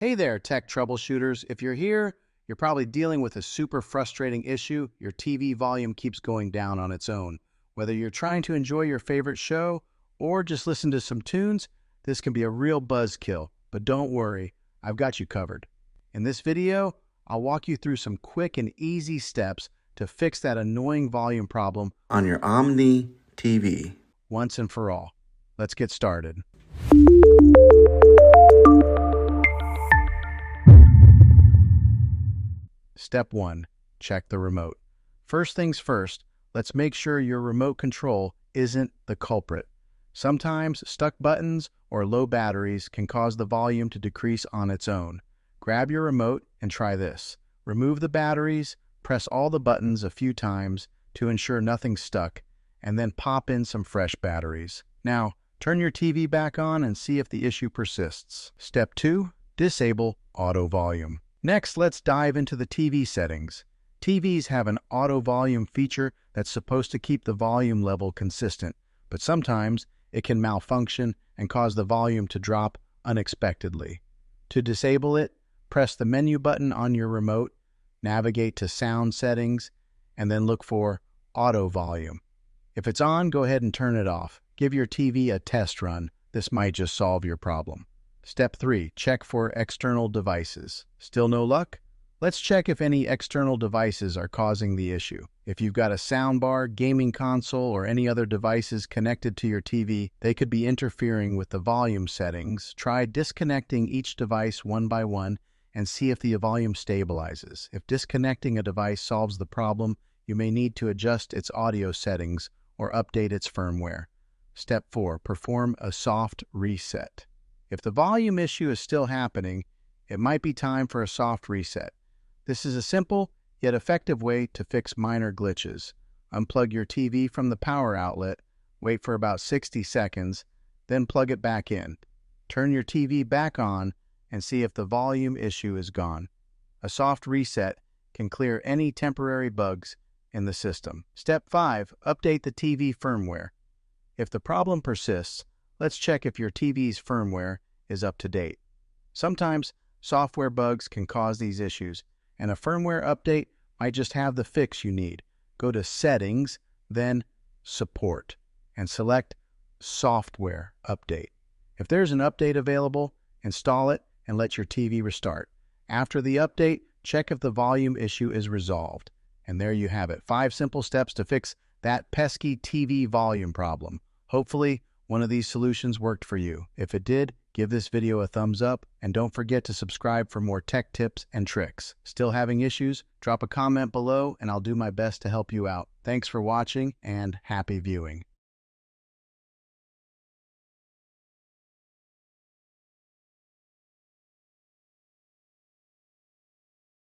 Hey there, tech troubleshooters. If you're here, you're probably dealing with a super frustrating issue. Your TV volume keeps going down on its own. Whether you're trying to enjoy your favorite show or just listen to some tunes, this can be a real buzzkill. But don't worry, I've got you covered. In this video, I'll walk you through some quick and easy steps to fix that annoying volume problem on your Omni TV. once and for all. Let's get started. Step 1. Check the remote. First things first, let's make sure your remote control isn't the culprit. Sometimes stuck buttons or low batteries can cause the volume to decrease on its own. Grab your remote and try this. Remove the batteries, press all the buttons a few times to ensure nothing's stuck, and then pop in some fresh batteries. Now, turn your TV back on and see if the issue persists. Step 2. Disable auto volume. Next, let's dive into the TV settings. TVs have an auto volume feature that's supposed to keep the volume level consistent, but sometimes it can malfunction and cause the volume to drop unexpectedly. To disable it, press the menu button on your remote, navigate to Sound Settings, and then look for Auto Volume. If it's on, go ahead and turn it off. Give your TV a test run. This might just solve your problem. Step 3. Check for external devices. Still no luck? Let's check if any external devices are causing the issue. If you've got a soundbar, gaming console, or any other devices connected to your TV, they could be interfering with the volume settings. Try disconnecting each device one by one and see if the volume stabilizes. If disconnecting a device solves the problem, you may need to adjust its audio settings or update its firmware. Step 4. Perform a soft reset. If the volume issue is still happening, it might be time for a soft reset. This is a simple yet effective way to fix minor glitches. Unplug your TV from the power outlet, wait for about 60 seconds, then plug it back in. Turn your TV back on and see if the volume issue is gone. A soft reset can clear any temporary bugs in the system. Step 5. Update the TV firmware. If the problem persists, let's check if your TV's firmware is up to date. Sometimes software bugs can cause these issues, and a firmware update might just have the fix you need. Go to Settings, then Support, and select Software Update. If there's an update available, install it and let your TV restart. After the update, check if the volume issue is resolved. And there you have it. 5 simple steps to fix that pesky TV volume problem. Hopefully, one of these solutions worked for you. If it did, give this video a thumbs up and don't forget to subscribe for more tech tips and tricks. Still having issues? Drop a comment below and I'll do my best to help you out. Thanks for watching and happy viewing.